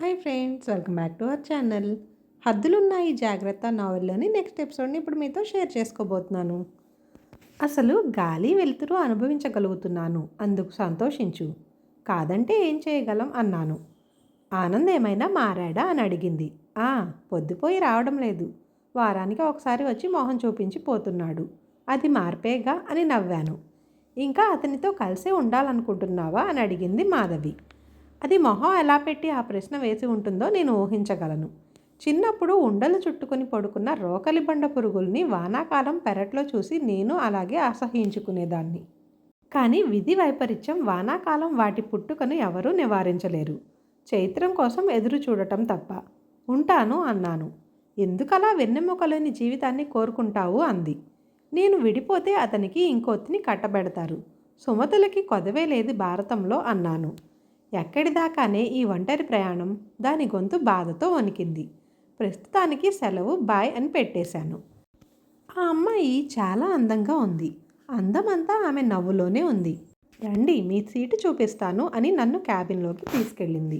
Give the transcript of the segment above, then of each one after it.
Hi friends, welcome back to our channel. హద్దులున్నాయి జాగ్రత్త నావెల్లోని నెక్స్ట్ ఎపిసోడ్ని ఇప్పుడు మీతో షేర్ చేసుకోబోతున్నాను. అసలు గాలి వెలుతురు అనుభవించగలుగుతున్నాను, అందుకు సంతోషించు. కాదంటే ఏం చేయగలం అన్నాను. ఆనంద్ ఏమైనా మారాడా అని అడిగింది. పొద్దుపోయి రావడం లేదు. వారానికి ఒకసారి వచ్చి మొహం చూపించి పోతున్నాడు. అది మార్పేగా అని నవ్వాను. ఇంకా అతనితో కలిసే ఉండాలనుకుంటున్నావా అని అడిగింది మాధవి. అది మొహం ఎలా పెట్టి ఆ ప్రశ్న వేసి ఉంటుందో నేను ఊహించగలను. చిన్నప్పుడు ఉండలు చుట్టుకొని పడుకున్న రోకలి బండ పురుగుల్ని వానాకాలం పెరట్లో చూసి నేను అలాగే అసహ్యించుకునేదాన్ని. కానీ విధి వైపరీత్యం వానాకాలం వాటి పుట్టుకను ఎవరూ నివారించలేరు. చైత్రం కోసం ఎదురు చూడటం తప్ప. ఉంటాను అన్నాను. ఎందుకలా వెన్నెముకలేని జీవితాన్ని కోరుకుంటావు అంది. నేను విడిపోతే అతనికి ఇంకొత్తిని కట్టబెడతారు. సుమతులకి కొదవే లేదు భారతంలో అన్నాను. ఎక్కడిదాకానే ఈ ఒంటరి ప్రయాణం? దాని గొంతు బాధతో వణికింది. ప్రస్తుతానికి సెలవు బాయ్ అని పెట్టేశాను. ఆ అమ్మాయి చాలా అందంగా ఉంది. అందమంతా ఆమె నవ్వులోనే ఉంది. రండి, మీ సీటు చూపిస్తాను అని నన్ను క్యాబిన్లోకి తీసుకెళ్ళింది.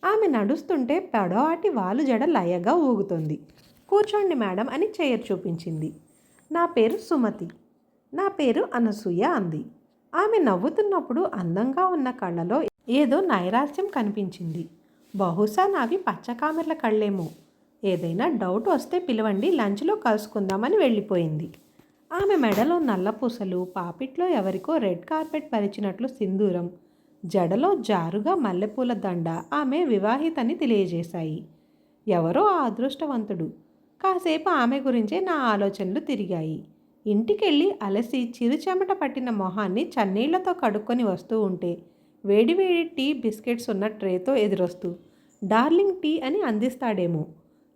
ఆమె నడుస్తుంటే పొడవాటి వాలు జడ లయగా ఊగుతోంది. కూర్చోండి మేడం అని చైర్ చూపించింది. నా పేరు సుమతి. నా పేరు అనసూయ అంది. ఆమె నవ్వుతున్నప్పుడు అందంగా ఉన్న కళ్ళలో ఏదో నైరాశ్యం కనిపించింది. బహుశా నావి పచ్చకామెర్ల కళ్ళేమో. ఏదైనా డౌట్ వస్తే పిలవండి, లంచ్లో కలుసుకుందామని వెళ్ళిపోయింది. ఆమె మెడలో నల్లపూసలు, పాపిట్లో ఎవరికో రెడ్ కార్పెట్ పరిచినట్లు సింధూరం, జడలో జారుగా మల్లెపూల దండ ఆమె వివాహితని తెలియజేశాయి. ఎవరో ఆ అదృష్టవంతుడు. కాసేపు ఆమె గురించే నా ఆలోచనలు తిరిగాయి. ఇంటికెళ్ళి అలసి చిరుచెమట పట్టిన మొహాన్ని చన్నీళ్లతో కడుక్కొని వస్తూ ఉంటే వేడివేడి టీ బిస్కెట్స్ ఉన్న ట్రేతో ఎదురొస్తూ డార్లింగ్ టీ అని అందిస్తాడేమో.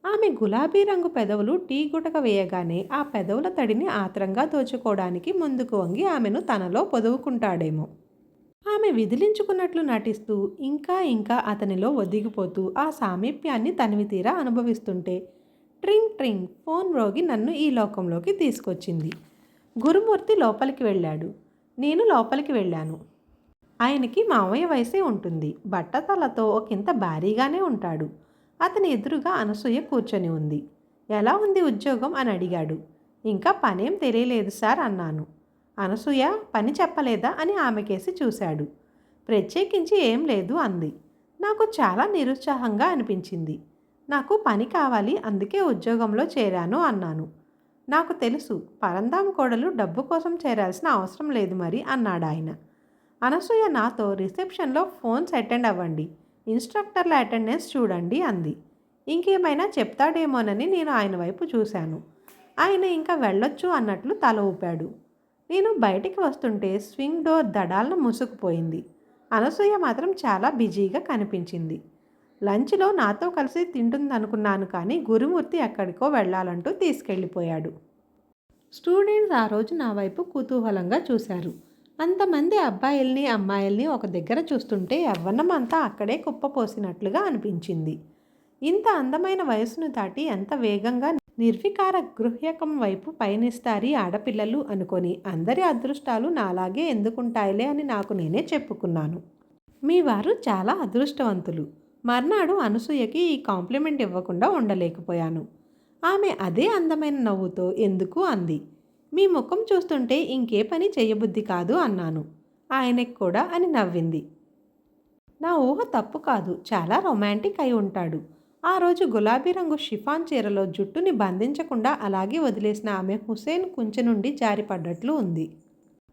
ఆమె గులాబీ రంగు పెదవులు టీ గుటక వేయగానే ఆ పెదవుల తడిని ఆత్రంగా దోచుకోవడానికి ముందుకు వంగి ఆమెను తనలో పొదువుకుంటాడేమో. ఆమె విదిలించుకున్నట్లు నటిస్తూ ఇంకా ఇంకా అతనిలో ఒదిగిపోతూ ఆ సామీప్యాన్ని తనివితీరా అనుభవిస్తుంటే ట్రింగ్ ట్రింగ్ ఫోన్ మ్రోగి నన్ను ఈ లోకంలోకి తీసుకొచ్చింది. గురుమూర్తి లోపలికి వెళ్ళాడు. నేను లోపలికి వెళ్ళాను. ఆయనకి మావయ్య వయసే ఉంటుంది. బట్టతలతో ఒకంత భారీగానే ఉంటాడు. అతని ఎదురుగా అనసూయ కూర్చొని ఉంది. ఎలా ఉంది ఉద్యోగం అని అడిగాడు. ఇంకా పనేం తెలియలేదు సార్ అన్నాను. అనసూయ పని చెప్పలేదా అని ఆమెకేసి చూశాడు. ప్రత్యేకించి ఏం లేదు అంది. నాకు చాలా నిరుత్సాహంగా అనిపించింది. నాకు పని కావాలి, అందుకే ఉద్యోగంలో చేరాను అన్నాను. నాకు తెలుసు, పరందాం కోడలు డబ్బు కోసం చేరాల్సిన అవసరం లేదు మరి అన్నాడు ఆయన. అనసూయ నాతో రిసెప్షన్లో ఫోన్స్ అటెండ్ అవ్వండి, ఇన్స్ట్రక్టర్ల అటెండెన్స్ చూడండి అంది. ఇంకేమైనా చెప్తాడేమోనని నేను ఆయన వైపు చూశాను. ఆయన ఇంకా వెళ్ళొచ్చు అన్నట్లు తల ఊపాడు. నేను బయటికి వస్తుంటే స్వింగ్ డోర్ దడాలను మూసుకుపోయింది. అనసూయ మాత్రం చాలా బిజీగా కనిపించింది. లంచ్లో నాతో కలిసి తింటుందనుకున్నాను, కానీ గురుమూర్తి ఎక్కడికో వెళ్ళాలంటూ తీసుకెళ్ళిపోయాడు. స్టూడెంట్స్ ఆ రోజు నా వైపు కుతూహలంగా చూశారు. అంతమంది అబ్బాయిల్ని అమ్మాయిల్ని ఒక దగ్గర చూస్తుంటే యవ్వనం అంతా అక్కడే కుప్పపోసినట్లుగా అనిపించింది. ఇంత అందమైన వయసును దాటి ఎంత వేగంగా నిర్వికార గృహ్యకం వైపు పయనిస్తారీ ఆడపిల్లలు అనుకొని అందరి అదృష్టాలు నాలాగే ఎందుకుంటాయిలే అని నాకు నేనే చెప్పుకున్నాను. మీ వారు చాలా అదృష్టవంతులు. మర్నాడు అనసూయకి ఈ కాంప్లిమెంట్ ఇవ్వకుండా ఉండలేకపోయాను. ఆమె అదే అందమైన నవ్వుతో ఎందుకు అంది. మీ ముఖం చూస్తుంటే ఇంకే పని చేయబుద్ధి కాదు అన్నాను. ఆయనకి కూడా అని నవ్వింది. నా ఊహ తప్పు కాదు, చాలా రొమాంటిక్ అయి ఉంటాడు. ఆ రోజు గులాబీ రంగు షిఫాన్ చీరలో జుట్టుని బంధించకుండా అలాగే వదిలేసిన ఆమె హుసేన్ కుంచె నుండి జారిపడ్డట్లు ఉంది.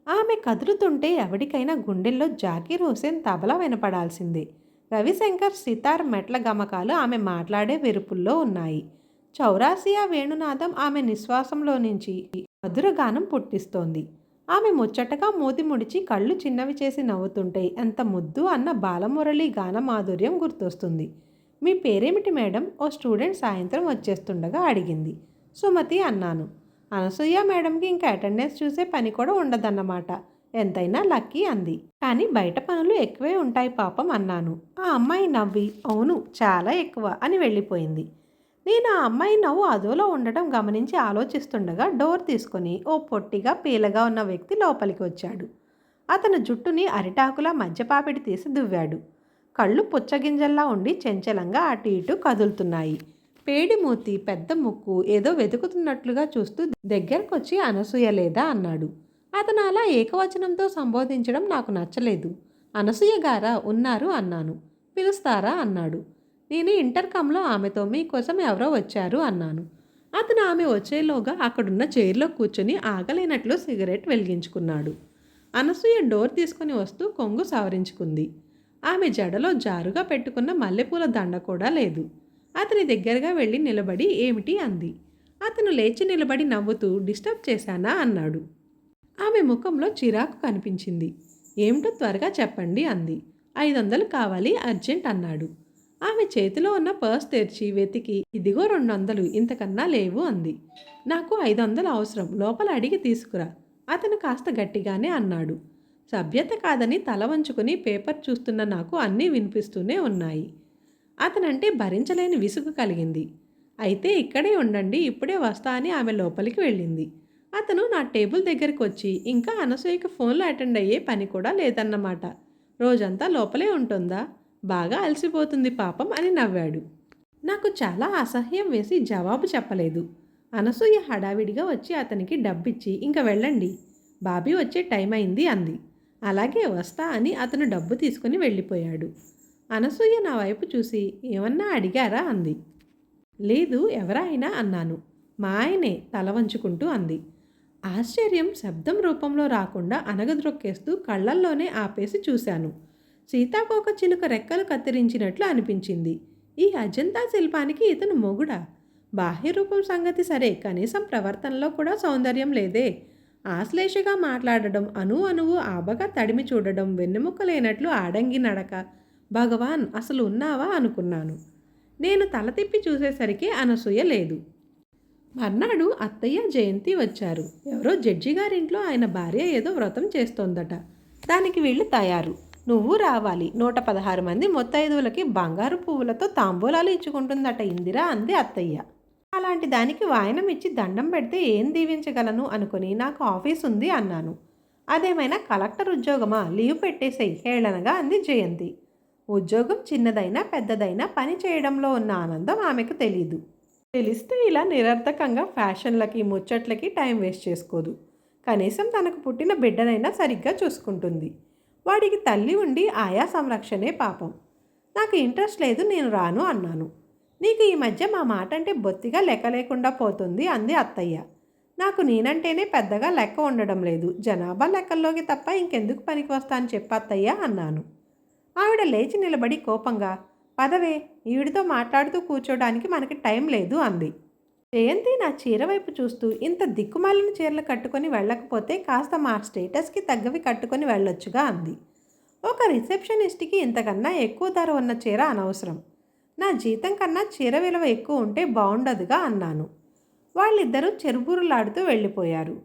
ఆమె కదులుతుంటే ఎవరికైనా గుండెల్లో జాకీర్ హుసేన్ తబలా వినపడాల్సిందే. రవిశంకర్ సితార్ మెట్ల గమకాలు ఆమె మాట్లాడే వెరుపుల్లో ఉన్నాయి. చౌరాసియా వేణునాదం ఆమె నిశ్వాసంలో నుంచి మధురగానం పుట్టిస్తోంది. ఆమె ముచ్చటగా మూతి ముడిచి కళ్ళు చిన్నవి చేసి నవ్వుతుంటే ఎంత ముద్దు అన్న బాలమురళి గాన మాధుర్యం గుర్తొస్తుంది. మీ పేరేమిటి మేడం? ఓ స్టూడెంట్ సాయంత్రం వచ్చేస్తుండగా అడిగింది. సుమతి అన్నాను. అనసూయ మేడంకి ఇంకా అటెండెన్స్ చూసే పని కూడా ఉండదన్నమాట. ఎంతైనా లక్కీ అంది. కానీ బయట పనులు ఎక్కువే ఉంటాయి పాపం అన్నాను. ఆ అమ్మాయి నవ్వి అవును చాలా ఎక్కువ అని వెళ్ళిపోయింది. నేను ఆ అమ్మాయి నవ్వు అదోలో ఉండటం గమనించి ఆలోచిస్తుండగా డోర్ తీసుకొని ఓ పొట్టిగా పీలగా ఉన్న వ్యక్తి లోపలికి వచ్చాడు. అతను జుట్టుని అరిటాకులా మధ్యపాపిడి తీసి దువ్వాడు. కళ్ళు పుచ్చగింజల్లా ఉండి చెంచలంగా అటు ఇటు కదులుతున్నాయి. పేడి మూతి, పెద్ద ముక్కు ఏదో వెతుకుతున్నట్లుగా చూస్తూ దగ్గరకొచ్చి అనసూయ లేదా అన్నాడు. అతను అలా ఏకవచనంతో సంబోధించడం నాకు నచ్చలేదు. అనసూయ గారా ఉన్నారు అన్నాను. పిలుస్తారా అన్నాడు. నేను ఇంటర్కమ్లో ఆమెతో మీకోసం ఎవరో వచ్చారు అన్నాను. అతను ఆమె వచ్చేలోగా అక్కడున్న చైర్లో కూర్చొని ఆగలేనట్లు సిగరెట్ వెలిగించుకున్నాడు. అనసూయ డోర్ తీసుకుని వస్తూ కొంగు సవరించుకుంది. ఆమె జడలో జారుగా పెట్టుకున్న మల్లెపూల దండ కూడా లేదు. అతని దగ్గరగా వెళ్ళి నిలబడి ఏమిటి అంది. అతను లేచి నిలబడి నవ్వుతూ డిస్టర్బ్ చేశానా అన్నాడు. ఆమె ముఖంలో చిరాకు కనిపించింది. ఏమిటో త్వరగా చెప్పండి అంది. 500 కావాలి అర్జెంట్ అన్నాడు. ఆమె చేతిలో ఉన్న పర్స్ తెరిచి వెతికి ఇదిగో 200 ఇంతకన్నా లేవు అంది. నాకు 500 అవసరం, లోపల అడిగి తీసుకురా. అతను కాస్త గట్టిగానే అన్నాడు. సభ్యత కాదని తల వంచుకుని పేపర్ చూస్తున్న నాకు అన్నీ వినిపిస్తూనే ఉన్నాయి. అతనంటే భరించలేని విసుగు కలిగింది. అయితే ఇక్కడే ఉండండి, ఇప్పుడే వస్తా అని ఆమె లోపలికి వెళ్ళింది. అతను నా టేబుల్ దగ్గరికి వచ్చి ఇంకా అనసూయకి ఫోన్లో అటెండ్ అయ్యే పని కూడా లేదన్నమాట. రోజంతా లోపలే ఉంటుందా? బాగా అలసిపోతుంది పాపం అని నవ్వాడు. నాకు చాలా అసహ్యం వేసి జవాబు చెప్పలేదు. అనసూయ హడావిడిగా వచ్చి అతనికి డబ్బిచ్చి ఇంక వెళ్ళండి, బాబీ వచ్చే టైం అయింది అంది. అలాగే వస్తా అని అతను డబ్బు తీసుకుని వెళ్ళిపోయాడు. అనసూయ నా వైపు చూసి ఏమన్నా అడిగారా అంది. లేదు, ఎవరైనా అన్నాను. మా ఆయనే తల వంచుకుంటూ అంది. ఆశ్చర్యం శబ్దం రూపంలో రాకుండా అనగద్రొక్కేస్తూ కళ్ళల్లోనే ఆపేసి చూశాను. సీతాకోక చిలుక రెక్కలు కత్తిరించినట్లు అనిపించింది. ఈ అజంతా శిల్పానికి ఇతను మొగుడా? బాహ్య రూపం సంగతి సరే, కనీసం ప్రవర్తనలో కూడా సౌందర్యం లేదే. ఆశ్లేషగా మాట్లాడడం, అణువు ఆబగా తడిమి చూడడం, వెన్నెముక్క లేనట్లు ఆడంగి నడక. భగవాన్, అసలు ఉన్నావా అనుకున్నాను. నేను తల తిప్పి చూసేసరికి అనసూయ లేదు. మర్నాడు అత్తయ్య జయంతి వచ్చారు. ఎవరో జడ్జి గారింట్లో ఆయన భార్య ఏదో వ్రతం చేస్తోందట. దానికి వీళ్ళు తయారు. నువ్వు రావాలి. 116 మంది ముత్తైదువులకి బంగారు పువ్వులతో తాంబూలాలు ఇచ్చుకుంటుందట ఇందిరా అంది అత్తయ్య. అలాంటి దానికి వాయనం ఇచ్చి దండం పెడితే ఏం దీవించగలను అనుకుని నాకు ఆఫీస్ ఉంది అన్నాను. అదేమైనా కలెక్టర్ ఉద్యోగమా? లీవ్ పెట్టేసేయి హేళనగా అంది జయంతి. ఉద్యోగం చిన్నదైనా పెద్దదైనా పని చేయడంలో ఉన్న ఆనందం ఆమెకు తెలీదు. తెలిస్తే ఇలా నిరర్థకంగా ఫ్యాషన్లకి ముచ్చట్లకి టైం వేస్ట్ చేసుకోదు. కనీసం తనకు పుట్టిన బిడ్డనైనా సరిగ్గా చూసుకుంటుంది. వాడికి తల్లి ఉండి ఆయా సంరక్షణే పాపం. నాకు ఇంట్రెస్ట్ లేదు, నేను రాను అన్నాను. నీకు ఈ మధ్య మా మాట అంటే బొత్తిగా లెక్క లేకుండా పోతుంది అంది అత్తయ్య. నాకు నేనంటేనే పెద్దగా లెక్క ఉండడం లేదు. జనాభా లెక్కల్లోకి తప్ప ఇంకెందుకు పనికి వస్తా అని చెప్పత్తయ్య అన్నాను. ఆవిడ లేచి నిలబడి కోపంగా, పదవే, ఈవిడితో మాట్లాడుతూ కూర్చోడానికి మనకి టైం లేదు అంది. జయంతి నా చీర వైపు చూస్తూ ఇంత దిక్కుమాలిన చీరలు కట్టుకొని వెళ్ళకపోతే కాస్త మా స్టేటస్కి తగ్గవి కట్టుకొని వెళ్ళొచ్చుగా అంది. ఒక రిసెప్షనిస్ట్కి ఇంతకన్నా ఎక్కువ ధర ఉన్న చీర అనవసరం. నా జీతం కన్నా చీర విలువ ఎక్కువ ఉంటే బాగుండదుగా అన్నాను. వాళ్ళిద్దరూ చెరుబురులాడుతూ వెళ్ళిపోయారు.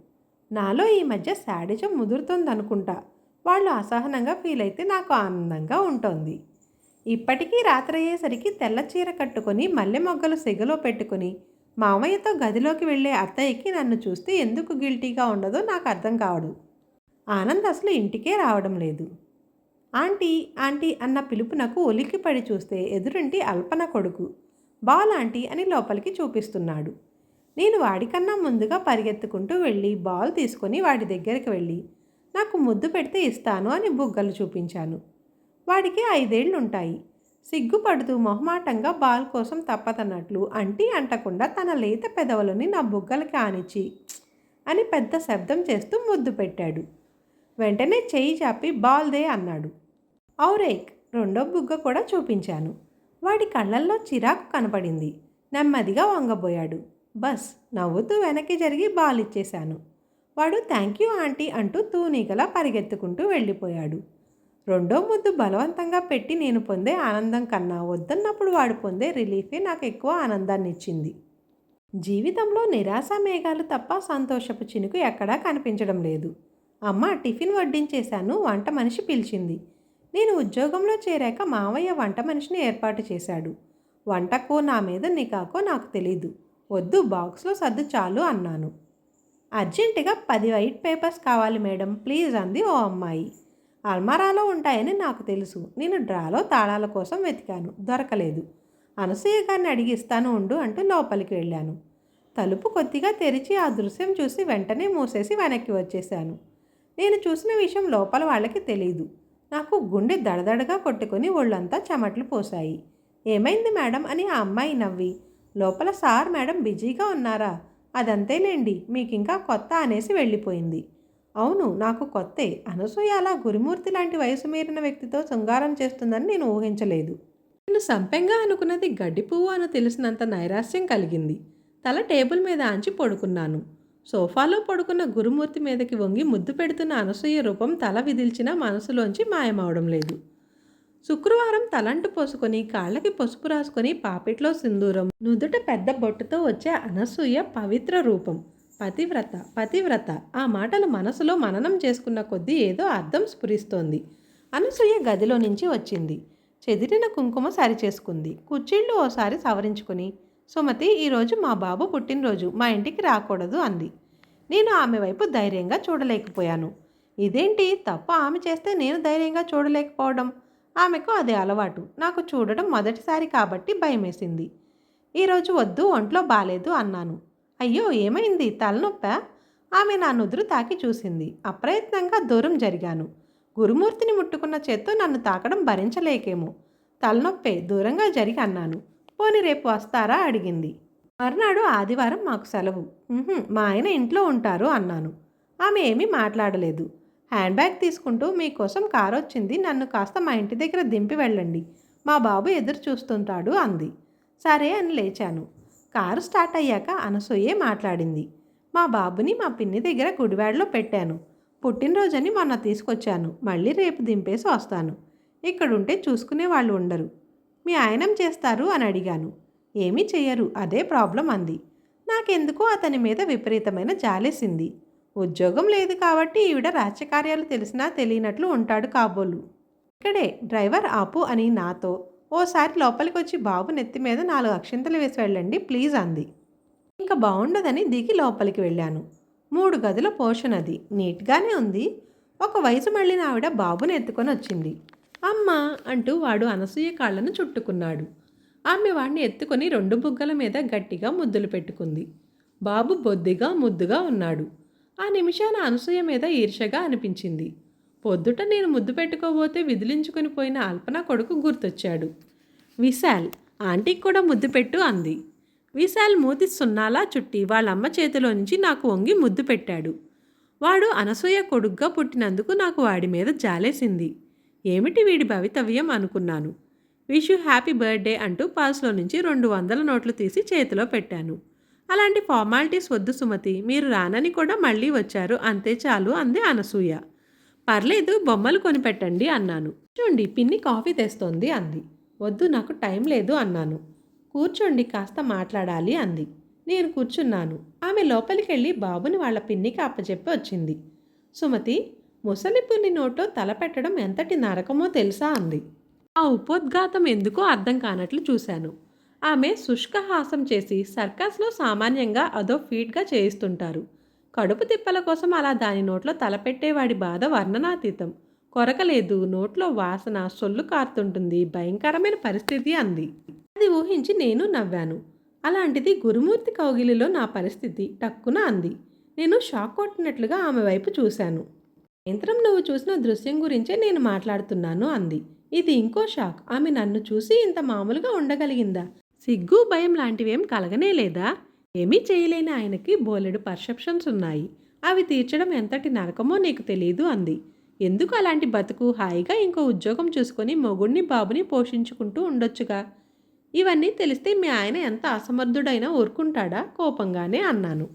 నాలో ఈ మధ్య శాడిజం ముదురుతోందనుకుంటా. వాళ్ళు అసహనంగా ఫీల్ అయితే నాకు ఆనందంగా ఉంటుంది. ఇప్పటికీ రాత్రి అయ్యేసరికి తెల్ల చీర కట్టుకొని మల్లె మొగ్గలు సెగలో పెట్టుకుని మామయ్యతో గదిలోకి వెళ్ళే అత్తయ్యకి నన్ను చూస్తే ఎందుకు గిల్టీగా ఉండదో నాకు అర్థం కావడు. ఆనంద్ అసలు ఇంటికే రావడం లేదు. ఆంటీ ఆంటీ అన్న పిలుపునకు ఉలిక్కిపడి చూస్తే ఎదురింటి అల్పన కొడుకు బాల్ ఆంటీ అని లోపలికి చూపిస్తున్నాడు. నేను వాడికన్నా ముందుగా పరిగెత్తుకుంటూ వెళ్ళి బాల్ తీసుకొని వాడి దగ్గరికి వెళ్ళి నాకు ముద్దు పెడితే ఇస్తాను అని బుగ్గలు చూపించాను. వాడికి 5 ఏళ్లుంటాయి. సిగ్గుపడుతూ మొహమాటంగా బాల్ కోసం తప్పదన్నట్లు అంటీ అంటకుండా తన లేత పెదవులని నా బుగ్గలకి ఆనిచ్చి అని పెద్ద శబ్దం చేస్తూ ముద్దు పెట్టాడు. వెంటనే చెయ్యి చాపి బాల్ దే అన్నాడు. ఔరేక్, రెండో బుగ్గ కూడా చూపించాను. వాడి కళ్ళల్లో చిరాకు కనపడింది. నెమ్మదిగా వంగబోయాడు. బస్ నవ్వుతూ వెనక్కి జరిగి బాల్ ఇచ్చేశాను. వాడు థ్యాంక్ యూ ఆంటీ అంటూ తూనీగలా పరిగెత్తుకుంటూ వెళ్ళిపోయాడు. రెండో ముద్దు బలవంతంగా పెట్టి నేను పొందే ఆనందం కన్నా వద్దన్నప్పుడు వాడు పొందే రిలీఫే నాకు ఎక్కువ ఆనందాన్ని ఇచ్చింది. జీవితంలో నిరాశ మేఘాలు తప్ప సంతోషపు చినుకు ఎక్కడా కనిపించడం లేదు. అమ్మ టిఫిన్ వడ్డించేశాను. వంట మనిషి పిలిచింది. నేను ఉద్యోగంలో చేరాక మావయ్య వంట మనిషిని ఏర్పాటు చేశాడు. వంటకో నా మీద నికాకో నాకు తెలీదు. వద్దు, బాక్స్లో సర్దు చాలు అన్నాను. అర్జెంటుగా 10 వైట్ పేపర్స్ కావాలి మేడం ప్లీజ్ అంది ఓ అమ్మాయి. అల్మారాలో ఉంటాయని నాకు తెలుసు. నేను డ్రాలో తాళాల కోసం వెతికాను, దొరకలేదు. అనసూయ గారిని అడిగి ఇస్తాను ఉండు అంటూ లోపలికి వెళ్ళాను. తలుపు కొద్దిగా తెరిచి ఆ దృశ్యం చూసి వెంటనే మూసేసి వెనక్కి వచ్చేశాను. నేను చూసిన విషయం లోపల వాళ్ళకి తెలియదు. నాకు గుండె దడదడగా కొట్టుకొని ఒళ్ళంతా చెమట్లు పోశాయి. ఏమైంది మేడం అని ఆ అమ్మాయి నవ్వి, లోపల సార్ మేడం బిజీగా ఉన్నారా, అదంతేలేండి మీకింకా కొత్త అనేసి వెళ్ళిపోయింది. అవును, నాకు కొత్తే. అనసూయ అలా గురుమూర్తి లాంటి వయసు మీరిన వ్యక్తితో శృంగారం చేస్తుందని నేను ఊహించలేదు. నేను సంపెంగా అనుకున్నది గడ్డి పువ్వు అని తెలిసినంత నైరాశ్యం కలిగింది. తల టేబుల్ మీద ఆంచి పడుకున్నాను. సోఫాలో పడుకున్న గురుమూర్తి మీదకి వంగి ముద్దు పెడుతున్న అనసూయ రూపం తల విదిల్చినా మనసులోంచి మాయమవడం లేదు. శుక్రవారం తలంటు పోసుకొని కాళ్ళకి పసుపు రాసుకొని పాపిట్లో సింధూరం, నుదుట పెద్ద బొట్టుతో వచ్చే అనసూయ పవిత్ర రూపం. పతివ్రత పతివ్రత ఆ మాటలు మనసులో మననం చేసుకున్న కొద్దీ ఏదో అర్థం స్ఫురిస్తోంది. అనసూయ గదిలో నుంచి వచ్చింది. చెదిరిన కుంకుమ సరిచేసుకుంది. కుర్చీళ్ళు ఓసారి సవరించుకుని, సుమతి, ఈరోజు మా బాబు పుట్టినరోజు, మా ఇంటికి రాకూడదు అంది. నేను ఆమె వైపు ధైర్యంగా చూడలేకపోయాను. ఇదేంటి తప్పు ఆమె చేస్తే నేను ధైర్యంగా చూడలేకపోవడం? ఆమెకు అదే అలవాటు. నాకు చూడడం మొదటిసారి కాబట్టి భయమేసింది. ఈరోజు వద్దు, ఒంట్లో బాలేదు అన్నాను. అయ్యో ఏమైంది, తలనొప్పా? ఆమె నా నుదురు తాకి చూసింది. అప్రయత్నంగా దూరం జరిగాను. గురుమూర్తిని ముట్టుకున్న చేత్తో నన్ను తాకడం భరించలేకేమో. తలనొప్పే, దూరంగా జరిగి అన్నాను. పోని రేపు వస్తారా అడిగింది. మర్నాడు ఆదివారం మాకు సెలవు. మా ఆయన ఇంట్లో ఉంటారు అన్నాను. ఆమె ఏమీ మాట్లాడలేదు. హ్యాండ్ బ్యాగ్ తీసుకుంటూ, మీకోసం కారు వచ్చింది, నన్ను కాస్త మా ఇంటి దగ్గర దింపి వెళ్ళండి, మా బాబు ఎదురు చూస్తుంటాడు అంది. సరే అని లేచాను. కారు స్టార్ట్ అయ్యాక అనసూయే మాట్లాడింది. మా బాబుని మా పిన్ని దగ్గర గుడివాడలో పెట్టాను. పుట్టినరోజని మొన్న తీసుకొచ్చాను. మళ్ళీ రేపు దింపేసి వస్తాను. ఇక్కడుంటే చూసుకునే వాళ్ళు ఉండరు. మీ ఆయనం చేస్తారు అని అడిగాను. ఏమీ చెయ్యరు, అదే ప్రాబ్లం అంది. నాకెందుకో అతని మీద విపరీతమైన జాలేసింది. ఉద్యోగం లేదు కాబట్టి ఈవిడ రాజకార్యాలు తెలిసినా తెలియనట్లు ఉంటాడు కాబోలు. ఇక్కడే డ్రైవర్ ఆపు అని నాతో, ఓసారి లోపలికి వచ్చి బాబు నెత్తి మీద 4 అక్షింతలు వేసి వెళ్ళండి ప్లీజ్ అంది. ఇంకా బాగుండదని దిగి లోపలికి వెళ్ళాను. 3 గదుల పోర్షన్ అది. నీట్గానే ఉంది. ఒక వయసు మళ్ళిన ఆవిడ బాబుని ఎత్తుకొని వచ్చింది. అమ్మా అంటూ వాడు అనసూయ కాళ్ళను చుట్టుకున్నాడు. ఆమె వాడిని ఎత్తుకొని 2 బుగ్గల మీద గట్టిగా ముద్దులు పెట్టుకుంది. బాబు బొద్దిగా ముద్దుగా ఉన్నాడు. ఆ నిమిషాన అనసూయ మీద ఈర్ష్యగా అనిపించింది. పొద్దుట నేను ముద్దు పెట్టుకోబోతే విదిలించుకుని పోయిన అల్పన కొడుకు గుర్తొచ్చాడు. విశాల్, ఆంటీకి కూడా ముద్దు పెట్టు అంది. విశాల్ మూతి సున్నాలా చుట్టి వాళ్ళమ్మ చేతిలో నుంచి నాకు వంగి ముద్దు పెట్టాడు. వాడు అనసూయ కొడుగ్గా పుట్టినందుకు నాకు వాడి మీద జాలేసింది. ఏమిటి వీడి భవితవ్యం అనుకున్నాను. విష్ యూ హ్యాపీ బర్త్డే అంటూ పర్సులో నుంచి 200 నోట్లు తీసి చేతిలో పెట్టాను. అలాంటి ఫార్మాలిటీస్ వద్దు సుమతి, మీరు రానని కూడా మళ్ళీ వచ్చారు, అంతే చాలు అంది అనసూయ. పర్లేదు, బొమ్మలు కొనిపెట్టండి అన్నాను. చూడండి, పిన్ని కాఫీ తెస్తోంది అంది. వద్దు, నాకు టైం లేదు అన్నాను. కూర్చోండి, కాస్త మాట్లాడాలి అంది. నేను కూర్చున్నాను. ఆమె లోపలికి వెళ్ళి బాబుని వాళ్ళ పిన్నికి అప్పచెప్పి వచ్చింది. సుమతి, ముసలి పున్ని నోట్లో తల పెట్టడం ఎంతటి నరకమో తెలుసా అంది. ఆ ఉపోద్ఘాతం ఎందుకో అర్థం కానట్లు చూశాను. ఆమె శుష్కహాసం చేసి, సర్కస్లో సామాన్యంగా అదో ఫీట్గా చేయిస్తుంటారు. కడుపు తిప్పల కోసం అలా దాని నోట్లో తలపెట్టేవాడి బాధ వర్ణనాతీతం. కొరకలేదు, నోట్లో వాసన, సొల్లు కారుతుంటుంది, భయంకరమైన పరిస్థితి అంది. అది ఊహించి నేను నవ్వాను. అలాంటిది గురుమూర్తి కౌగిలిలో నా పరిస్థితి టక్కున అంది. నేను షాక్ కొట్టినట్లుగా ఆమె వైపు చూశాను. సాయంత్రం నువ్వు చూసిన దృశ్యం గురించే నేను మాట్లాడుతున్నాను అంది. ఇది ఇంకో షాక్. ఆమె నన్ను చూసి ఇంత మామూలుగా ఉండగలిగిందా? సిగ్గు భయం లాంటివేం కలగనే లేదా? ఏమీ చేయలేని ఆయనకి బోలెడు పర్సెప్షన్స్ ఉన్నాయి. అవి తీర్చడం ఎంతటి నరకమో నీకు తెలీదు అంది. ఎందుకు అలాంటి బతుకు? హాయిగా ఇంకో ఉద్యోగం చూసుకొని మొగుడిని బాబుని పోషించుకుంటూ ఉండొచ్చుగా. ఇవన్నీ తెలిస్తే మీ ఆయన ఎంత అసమర్థుడైనా ఊరుకుంటాడా? కోపంగానే అన్నాను.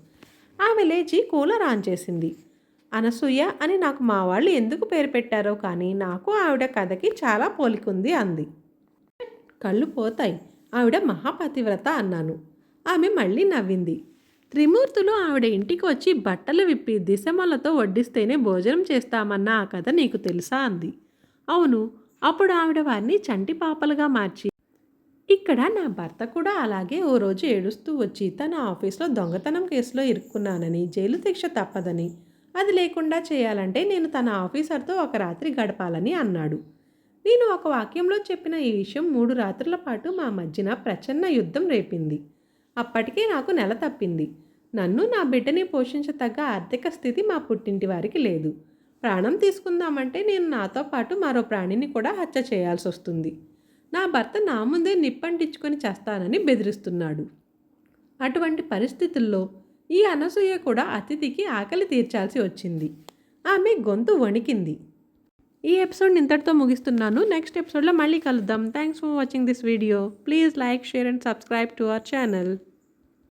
ఆమె లేచి కూలర్ ఆన్ చేసింది. అనసూయ అని నాకు మా వాళ్ళు ఎందుకు పేరు పెట్టారో కానీ నాకు ఆవిడ కథకి చాలా పోలికుంది అంది. కళ్ళు పోతాయి, ఆవిడ మహాపతివ్రత అన్నాను. ఆమె మళ్ళీ నవ్వింది. త్రిమూర్తులు ఆవిడ ఇంటికి వచ్చి బట్టలు విప్పి దిశమలతో వడ్డిస్తేనే భోజనం చేస్తామన్న ఆ కథ నీకు తెలుసా అంది. అవును, అప్పుడు ఆవిడ వారిని చంటి పాపలుగా మార్చి, ఇక్కడ నా భర్త కూడా అలాగే ఓ రోజు ఏడుస్తూ వచ్చి తన ఆఫీస్లో దొంగతనం కేసులో ఇరుక్కున్నానని, జైలు శిక్ష తప్పదని, అది లేకుండా చేయాలంటే నేను తన ఆఫీసర్తో ఒక రాత్రి గడపాలని అన్నాడు. నేను ఒక వాక్యంలో చెప్పిన ఈ విషయం 3 రాత్రుల పాటు మా మధ్యన ప్రచన్న యుద్ధం రేపింది. అప్పటికే నాకు నెల తప్పింది. నన్ను నా బిడ్డని పోషించతగ్గ ఆర్థిక స్థితి మా పుట్టింటి వారికి లేదు. ప్రాణం తీసుకుందామంటే నేను నాతో పాటు మరో ప్రాణిని కూడా హత్య చేయాల్సి వస్తుంది. నా భర్త నా ముందే నిప్పంటించుకొని చేస్తానని బెదిరిస్తున్నాడు. అటువంటి పరిస్థితుల్లో ఈ అనసూయ కూడా అతిథికి ఆకలి తీర్చాల్సి వచ్చింది. ఆమె గొంతు వణికింది. ఈ ఎపిసోడ్ ఇంతటితో ముగిస్తున్నాను. నెక్స్ట్ ఎపిసోడ్లో మళ్ళీ కలుద్దాం. Thanks for watching this video. Please like, share and subscribe to our channel.